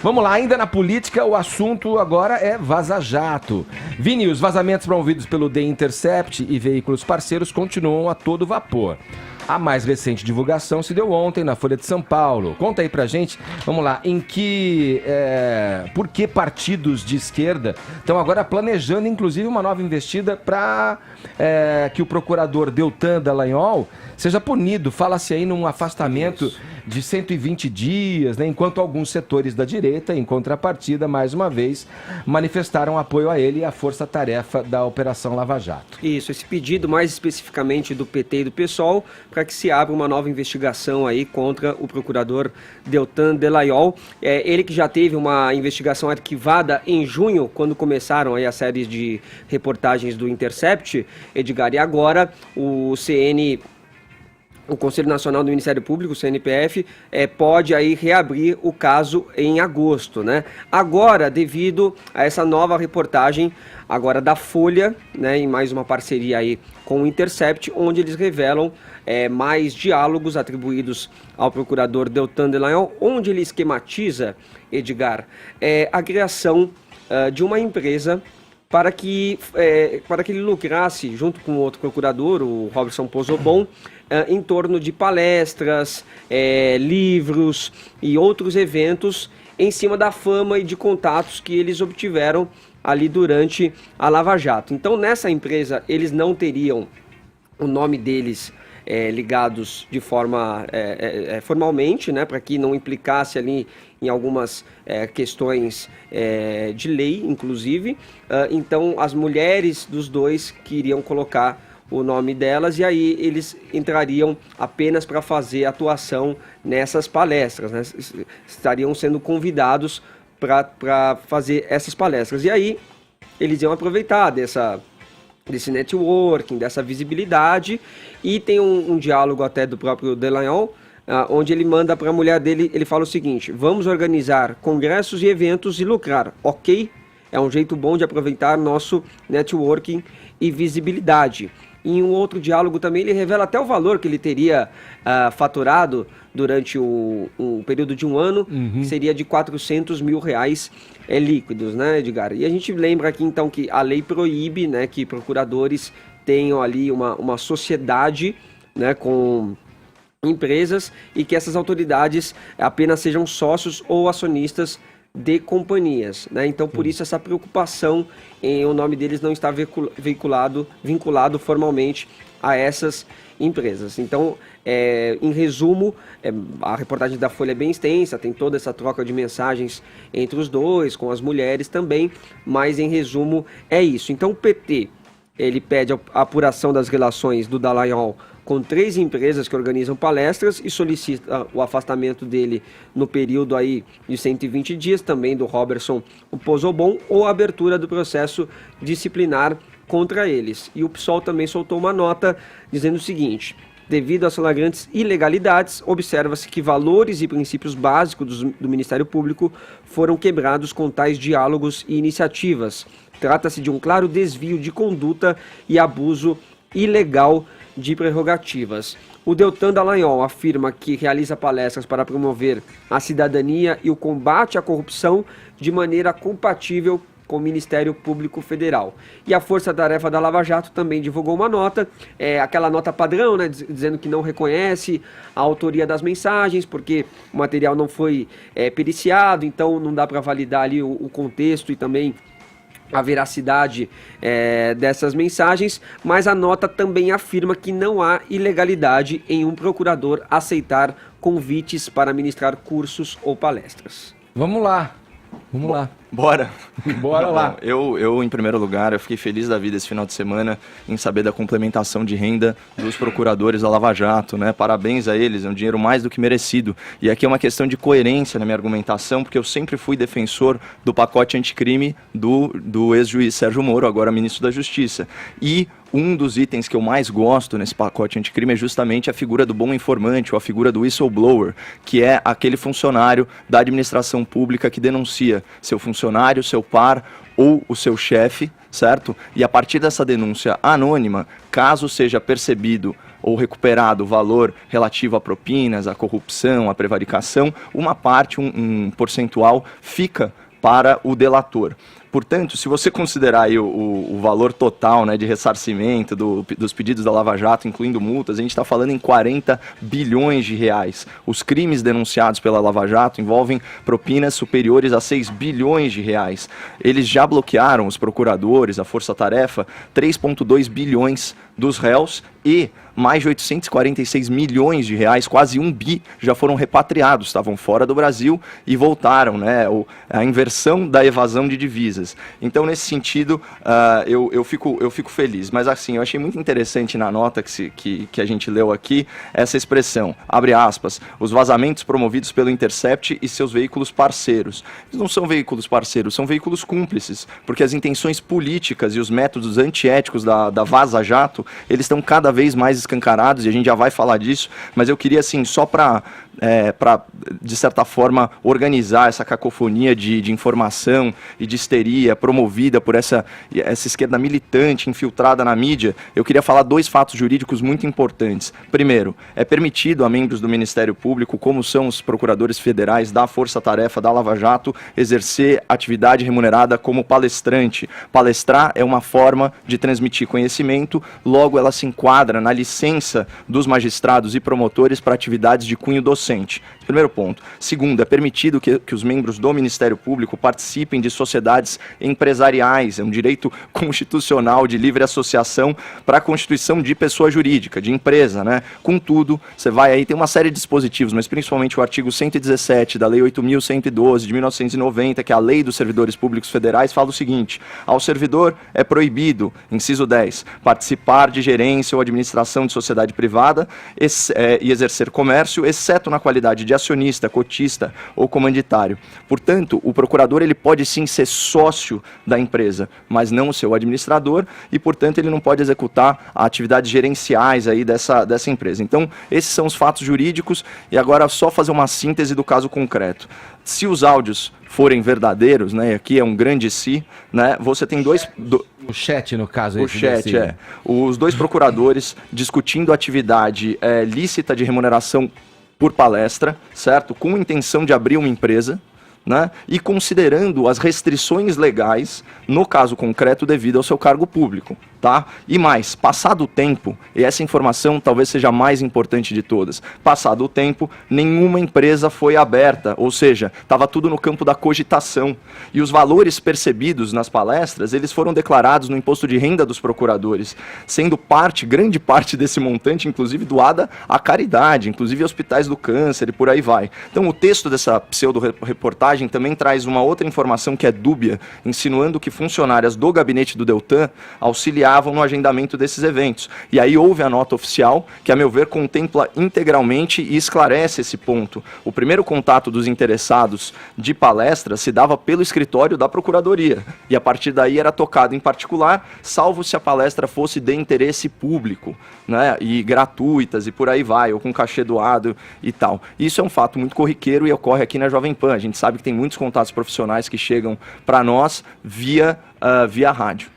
Vamos lá, ainda na política, o assunto agora é vaza-jato. Vini, os vazamentos promovidos pelo The Intercept e veículos parceiros continuam a todo vapor. A mais recente divulgação se deu ontem na Folha de São Paulo. Conta aí pra gente, vamos lá, por que partidos de esquerda estão agora planejando, inclusive, uma nova investida para que o procurador Deltan Dallagnol seja punido. Fala-se aí num afastamento de 120 dias, né, enquanto alguns setores da direita, em contrapartida, mais uma vez, manifestaram apoio a ele e à força-tarefa da Operação Lava Jato. Isso, esse pedido mais especificamente do PT e do PSOL, para que se abra uma nova investigação aí contra o procurador Deltan Dallagnol. Ele que já teve uma investigação arquivada em junho, quando começaram aí a série de reportagens do Intercept, Edgar, e agora o Conselho Nacional do Ministério Público, o CNPF, pode aí reabrir o caso em agosto, né? Agora, devido a essa nova reportagem agora da Folha, né, em mais uma parceria aí com o Intercept, onde eles revelam mais diálogos atribuídos ao procurador Deltan Dallagnol, onde ele esquematiza, Edgar, a criação de uma empresa para que ele lucrasse, junto com o outro procurador, o Roberson Pozzobon, em torno de palestras, livros e outros eventos em cima da fama e de contatos que eles obtiveram ali durante a Lava Jato. Então, nessa empresa, eles não teriam o nome deles ligados de forma formalmente, né, para que não implicasse ali em algumas questões de lei, inclusive. Então, as mulheres dos dois queriam colocar o nome delas e aí eles entrariam apenas para fazer atuação nessas palestras, né? Estariam sendo convidados para fazer essas palestras. E aí eles iam aproveitar desse networking, dessa visibilidade, e tem um diálogo até do próprio Dallagnol, onde ele manda para a mulher dele, ele fala o seguinte: vamos organizar congressos e eventos e lucrar, ok? É um jeito bom de aproveitar nosso networking e visibilidade. Em um outro diálogo também ele revela até o valor que ele teria faturado durante o período de um ano, que seria de R$400 mil líquidos, né, Edgar? E a gente lembra aqui então que a lei proíbe, né, que procuradores tenham ali uma sociedade, né, com empresas, e que essas autoridades apenas sejam sócios ou acionistas de companhias, né? Então, por isso essa preocupação em o nome deles não estar vinculado formalmente a essas empresas. Então, em resumo, a reportagem da Folha é bem extensa, tem toda essa troca de mensagens entre os dois, com as mulheres também, mas em resumo é isso. Então, o PT, ele pede a apuração das relações do Dallagnol com 3 empresas que organizam palestras e solicita o afastamento dele no período aí de 120 dias, também do Roberson Pozzobon, ou a abertura do processo disciplinar contra eles. E o PSOL também soltou uma nota dizendo o seguinte: devido às flagrantes ilegalidades, observa-se que valores e princípios básicos do Ministério Público foram quebrados com tais diálogos e iniciativas. Trata-se de um claro desvio de conduta e abuso ilegal de prerrogativas. O Deltan Dallagnol afirma que realiza palestras para promover a cidadania e o combate à corrupção de maneira compatível com o Ministério Público Federal. E a Força-Tarefa da Lava Jato também divulgou uma nota, aquela nota padrão, né, dizendo que não reconhece a autoria das mensagens, porque o material não foi periciado, então não dá para validar ali o contexto e também a veracidade dessas mensagens, mas a nota também afirma que não há ilegalidade em um procurador aceitar convites para ministrar cursos ou palestras. Vamos lá. Bora lá. Eu, em primeiro lugar, eu fiquei feliz da vida esse final de semana em saber da complementação de renda dos procuradores da Lava Jato, né? Parabéns a eles, é um dinheiro mais do que merecido. E aqui é uma questão de coerência na minha argumentação, porque eu sempre fui defensor do pacote anticrime do ex-juiz Sérgio Moro, agora ministro da Justiça. E um dos itens que eu mais gosto nesse pacote anticrime é justamente a figura do bom informante, ou a figura do whistleblower, que é aquele funcionário da administração pública que denuncia seu funcionário, seu par ou o seu chefe, certo? E a partir dessa denúncia anônima, caso seja percebido ou recuperado o valor relativo a propinas, a corrupção, a prevaricação, uma parte, um percentual, fica para o delator. Portanto, se você considerar aí o valor total, né, de ressarcimento dos pedidos da Lava Jato, incluindo multas, a gente está falando em 40 bilhões de reais. Os crimes denunciados pela Lava Jato envolvem propinas superiores a 6 bilhões de reais. Eles já bloquearam, os procuradores, a força-tarefa, 3,2 bilhões dos réus e mais de 846 milhões de reais, quase 1 bi, já foram repatriados, estavam fora do Brasil e voltaram, né, a inversão da evasão de divisas. Então, nesse sentido, eu fico feliz. Mas, assim, eu achei muito interessante na nota que a gente leu aqui, essa expressão, abre aspas, os vazamentos promovidos pelo Intercept e seus veículos parceiros. Eles não são veículos parceiros, são veículos cúmplices, porque as intenções políticas e os métodos antiéticos da Vaza Jato, eles estão cada vez mais escancarados, e a gente já vai falar disso, mas eu queria, assim, só para, de certa forma, organizar essa cacofonia de informação e de histeria promovida por essa esquerda militante, infiltrada na mídia, eu queria falar 2 fatos jurídicos muito importantes. Primeiro, é permitido a membros do Ministério Público, como são os procuradores federais da Força Tarefa da Lava Jato, exercer atividade remunerada como palestrante. Palestrar é uma forma de transmitir conhecimento, logo ela se enquadra na licença dos magistrados e promotores para atividades de cunho docente. Primeiro ponto. Segundo, é permitido que os membros do Ministério Público participem de sociedades empresariais, é um direito constitucional de livre associação para a constituição de pessoa jurídica, de empresa, né? Contudo, você vai aí, tem uma série de dispositivos, mas principalmente o artigo 117 da Lei 8.112 de 1990, que é a Lei dos Servidores Públicos Federais, fala o seguinte: ao servidor é proibido, inciso 10, participar de gerência ou administração de sociedade privada e exercer comércio, exceto na qualidade de acionista, cotista ou comanditário. Portanto, o procurador ele pode sim ser sócio da empresa, mas não o seu administrador, e portanto ele não pode executar atividades gerenciais aí dessa empresa. Então, esses são os fatos jurídicos, e agora só fazer uma síntese do caso concreto. Se os áudios forem verdadeiros, né, e aqui é um grande se, né, você tem O chat, no caso. O chat, os 2 procuradores discutindo atividade lícita de remuneração por palestra, certo? Com intenção de abrir uma empresa, né? E considerando as restrições legais, no caso concreto, devido ao seu cargo público. Tá? E mais, passado o tempo, e essa informação talvez seja a mais importante de todas, passado o tempo, nenhuma empresa foi aberta, ou seja, estava tudo no campo da cogitação. E os valores percebidos nas palestras, eles foram declarados no imposto de renda dos procuradores, sendo grande parte desse montante, inclusive doada à caridade, inclusive hospitais do câncer e por aí vai. Então o texto dessa pseudo-reportagem também traz uma outra informação que é dúbia, insinuando que funcionárias do gabinete do Deltan auxiliavam no agendamento desses eventos. E aí houve a nota oficial, que a meu ver contempla integralmente e esclarece esse ponto. O primeiro contato dos interessados de palestra se dava pelo escritório da Procuradoria, e a partir daí era tocado em particular, salvo se a palestra fosse de interesse público, né, e gratuitas e por aí vai, ou com cachê doado e tal. Isso é um fato muito corriqueiro e ocorre aqui na Jovem Pan. A gente sabe que tem muitos contatos profissionais que chegam para nós via rádio.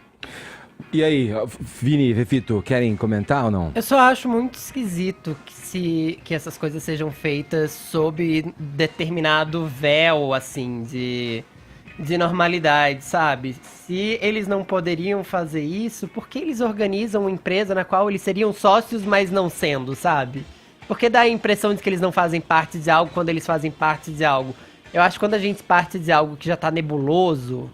E aí, Vini e Vefito, querem comentar ou não? Eu só acho muito esquisito que essas coisas sejam feitas sob determinado véu, assim, de normalidade, sabe? Se eles não poderiam fazer isso, por que eles organizam uma empresa na qual eles seriam sócios, mas não sendo, sabe? Porque dá a impressão de que eles não fazem parte de algo quando eles fazem parte de algo. Eu acho que quando a gente parte de algo que já tá nebuloso,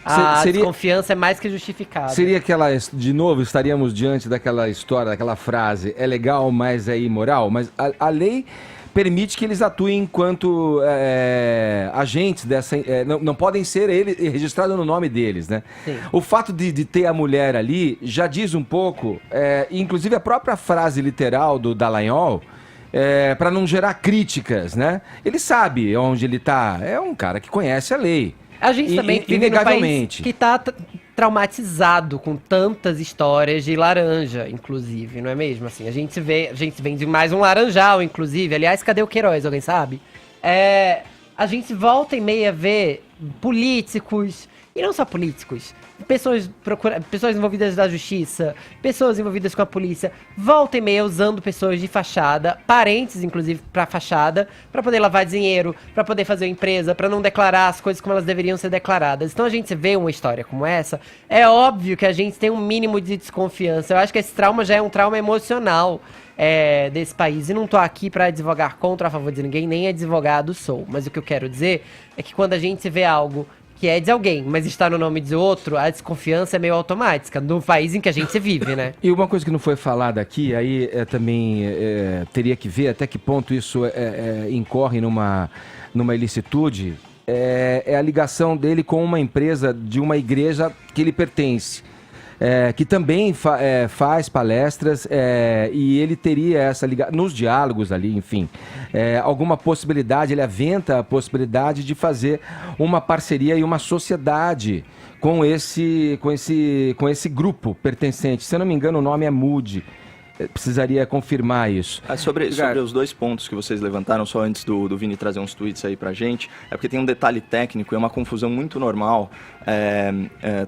a desconfiança é mais que justificada. Seria aquela, de novo, estaríamos diante daquela história, daquela frase, é legal, mas é imoral? Mas a lei permite que eles atuem enquanto agentes dessa... não podem ser registrados no nome deles, né? Sim. O fato de ter a mulher ali já diz um pouco, inclusive a própria frase literal do Dallagnol, para não gerar críticas, né? Ele sabe onde ele está, é um cara que conhece a lei. A gente também vive num país que tá traumatizado com tantas histórias de laranja, inclusive, não é mesmo? Assim, a gente vem de mais um laranjal, inclusive. Aliás, cadê o Queiroz? Alguém sabe? A gente volta e meia ver políticos E não só políticos. Pessoas envolvidas na justiça, pessoas envolvidas com a polícia, volta e meia usando pessoas de fachada, parentes inclusive pra fachada, pra poder lavar dinheiro, pra poder fazer uma empresa, pra não declarar as coisas como elas deveriam ser declaradas. Então a gente vê uma história como essa, é óbvio que a gente tem um mínimo de desconfiança. Eu acho que esse trauma já é um trauma emocional desse país. E não tô aqui pra advogar contra ou a favor de ninguém, nem advogado sou. Mas o que eu quero dizer é que quando a gente vê algo que é de alguém, mas está no nome de outro, a desconfiança é meio automática, no país em que a gente vive, né? E uma coisa que não foi falada aqui, aí também teria que ver até que ponto isso incorre numa ilicitude, é a ligação dele com uma empresa de uma igreja que ele pertence. Que também faz palestras e ele teria essa ligação, nos diálogos ali, enfim, alguma possibilidade, ele aventa a possibilidade de fazer uma parceria e uma sociedade com esse grupo pertencente. Se eu não me engano, o nome é Mood. Precisaria confirmar isso. Sobre os dois pontos que vocês levantaram, só antes do Vini trazer uns tweets aí pra gente, é porque tem um detalhe técnico, é uma confusão muito normal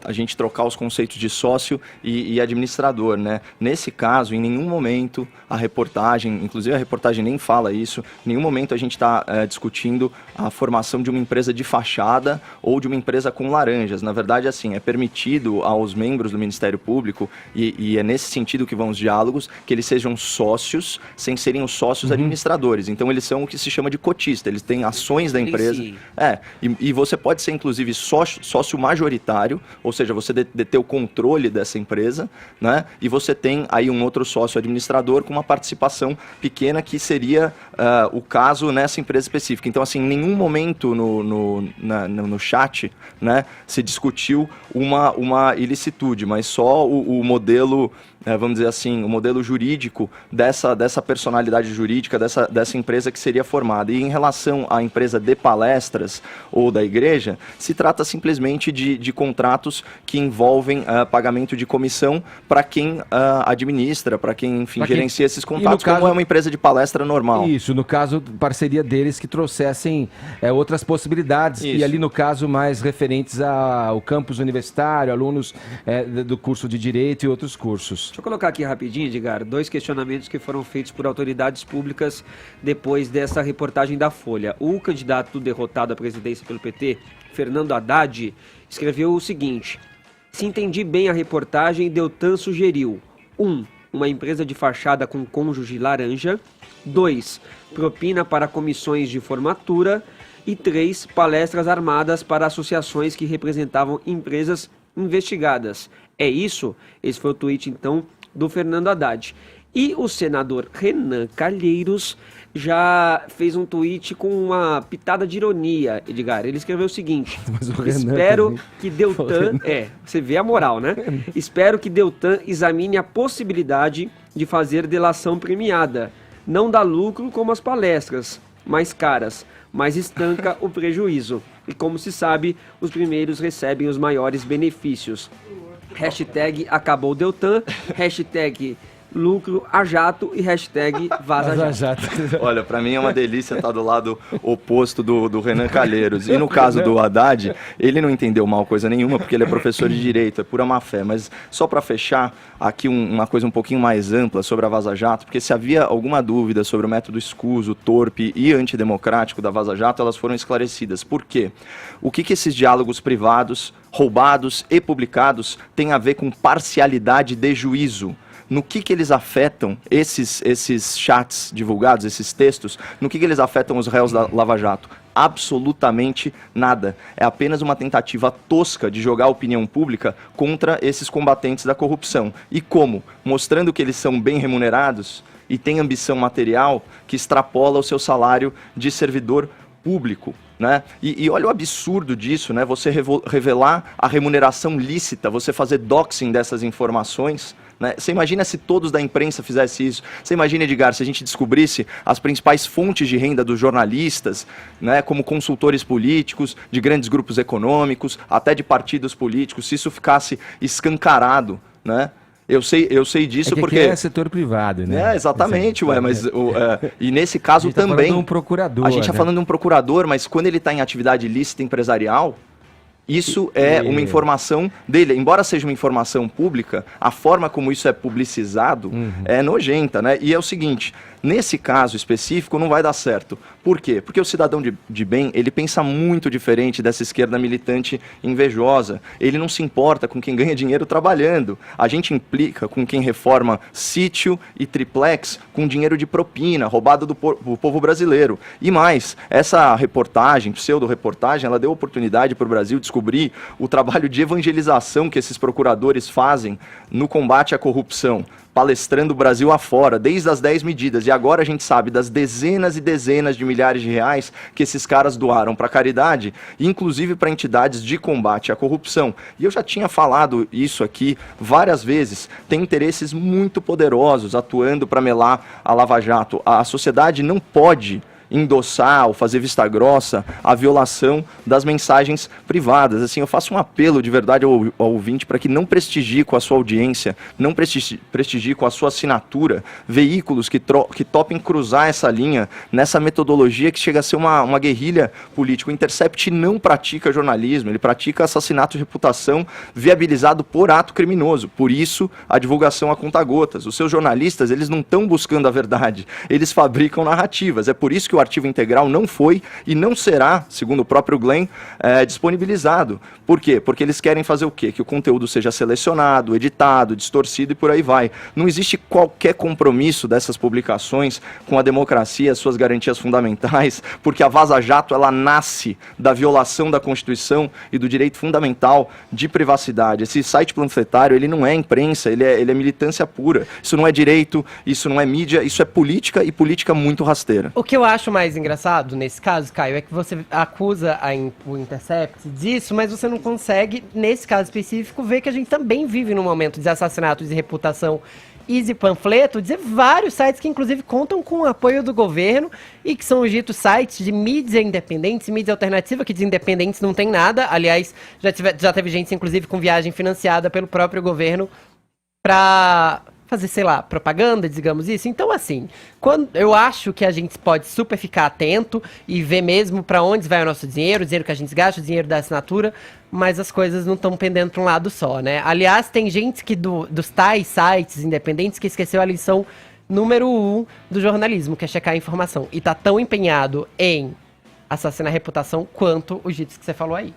a gente trocar os conceitos de sócio e administrador, né? Nesse caso, em nenhum momento a reportagem, inclusive a reportagem nem fala isso, em nenhum momento a gente está discutindo a formação de uma empresa de fachada ou de uma empresa com laranjas. Na verdade, assim, é permitido aos membros do Ministério Público, e é nesse sentido que vão os diálogos, que eles sejam sócios, sem serem os sócios administradores. Então, eles são o que se chama de cotista, eles têm ações da empresa. E você pode ser, inclusive, sócio majoritário, ou seja, você deter o controle dessa empresa, né? E você tem aí um outro sócio administrador com uma participação pequena, que seria o caso nessa empresa específica. Então, assim, em nenhum momento no chat, né, se discutiu uma ilicitude, mas só o modelo, vamos dizer assim, o modelo jurídico dessa personalidade jurídica, dessa empresa que seria formada. E em relação à empresa de palestras ou da igreja, se trata simplesmente de contratos que envolvem pagamento de comissão para quem administra, para quem, enfim, gerencia esses contratos, como é uma empresa de palestra normal. Isso, no caso, parceria deles que trouxessem outras possibilidades, Isso. E ali no caso mais referentes ao campus universitário, alunos do curso de Direito e outros cursos. Deixa eu colocar aqui rapidinho, Edgar, 2 questionamentos que foram feitos por autoridades públicas depois dessa reportagem da Folha. O candidato derrotado à presidência pelo PT, Fernando Haddad, escreveu o seguinte: se entendi bem a reportagem, Deltan sugeriu 1. Uma empresa de fachada com cônjuge laranja. 2. Propina para comissões de formatura. E 3. Palestras armadas para associações que representavam empresas investigadas. É isso? Esse foi o tweet, então, do Fernando Haddad. E o senador Renan Calheiros já fez um tweet com uma pitada de ironia, Edgar. Ele escreveu o seguinte: espero que Deltan... você vê a moral, né? Espero que Deltan examine a possibilidade de fazer delação premiada. Não dá lucro como as palestras, mais caras, mas estanca o prejuízo. E como se sabe, os primeiros recebem os maiores benefícios. Hashtag acabou Deltan, hashtag lucro a jato e hashtag vaza jato. Olha, pra mim é uma delícia estar do lado oposto do Renan Calheiros. E no caso do Haddad, ele não entendeu mal coisa nenhuma, porque ele é professor de Direito, é pura má fé. Mas só para fechar aqui uma coisa um pouquinho mais ampla sobre a Vaza Jato, porque se havia alguma dúvida sobre o método escuso, torpe e antidemocrático da Vaza Jato, elas foram esclarecidas. Por quê? O que esses diálogos privados, roubados e publicados têm a ver com parcialidade de juízo? No que eles afetam, esses chats divulgados, esses textos, no que eles afetam os réus da Lava Jato? Absolutamente nada. É apenas uma tentativa tosca de jogar a opinião pública contra esses combatentes da corrupção. E como? Mostrando que eles são bem remunerados e têm ambição material que extrapola o seu salário de servidor público. Né? E olha o absurdo disso, né? Você revelar a remuneração lícita, você fazer doxing dessas informações. Né? Você imagina se todos da imprensa fizessem isso? Você imagina, Edgar, se a gente descobrisse as principais fontes de renda dos jornalistas, né, como consultores políticos, de grandes grupos econômicos, até de partidos políticos, se isso ficasse escancarado, né? Eu sei disso porque... é setor privado, né? Exatamente, mas... e nesse caso também... A gente está falando de um procurador. A gente está falando de um procurador, mas quando ele está em atividade ilícita empresarial, Isso é uma informação dele. Embora seja uma informação pública, a forma como isso é publicizado é nojenta, né? E é o seguinte, nesse caso específico não vai dar certo. Por quê? Porque o cidadão de bem, ele pensa muito diferente dessa esquerda militante invejosa. Ele não se importa com quem ganha dinheiro trabalhando. A gente implica com quem reforma sítio e triplex com dinheiro de propina, roubado do povo brasileiro. E mais, essa reportagem, pseudo-reportagem, ela deu oportunidade para o Brasil descobrir o trabalho de evangelização que esses procuradores fazem no combate à corrupção, palestrando o Brasil afora, desde as 10 medidas. E agora a gente sabe das dezenas e dezenas de milhares de reais que esses caras doaram para caridade, inclusive para entidades de combate à corrupção. E eu já tinha falado isso aqui várias vezes. Tem interesses muito poderosos atuando para melar a Lava Jato. A sociedade não pode endossar ou fazer vista grossa a violação das mensagens privadas. Assim, eu faço um apelo de verdade ao ouvinte para que não prestigie com a sua audiência, não prestigie com a sua assinatura veículos que topem cruzar essa linha nessa metodologia que chega a ser uma guerrilha política. O Intercept não pratica jornalismo, ele pratica assassinato de reputação viabilizado por ato criminoso. Por isso, a divulgação a conta-gotas. Os seus jornalistas, eles não estão buscando a verdade, eles fabricam narrativas. É por isso que o arquivo integral não foi e não será, segundo o próprio Glenn, disponibilizado. Por quê? Porque eles querem fazer o quê? Que o conteúdo seja selecionado, editado, distorcido e por aí vai. Não existe qualquer compromisso dessas publicações com a democracia, as suas garantias fundamentais, porque a Vaza Jato, ela nasce da violação da Constituição e do direito fundamental de privacidade. Esse site panfletário, ele não é imprensa, ele é militância pura. Isso não é direito, isso não é mídia, isso é política e política muito rasteira. O que eu acho mais engraçado nesse caso, Caio, é que você acusa o Intercept disso, mas você não consegue, nesse caso específico, ver que a gente também vive num momento de assassinatos de reputação e de panfleto, de vários sites que inclusive contam com o apoio do governo e que são os ditos sites de mídia independentes, mídia alternativa, que de independentes não tem nada. Aliás, já teve gente inclusive com viagem financiada pelo próprio governo para fazer, sei lá, propaganda, digamos isso. Então, assim, eu acho que a gente pode super ficar atento e ver mesmo para onde vai o nosso dinheiro, o dinheiro que a gente gasta, o dinheiro da assinatura, mas as coisas não estão pendendo para um lado só, né? Aliás, tem gente que dos tais sites independentes que esqueceu a lição número 1 do jornalismo, que é checar a informação. E tá tão empenhado em assassinar a reputação quanto os ditos que você falou aí.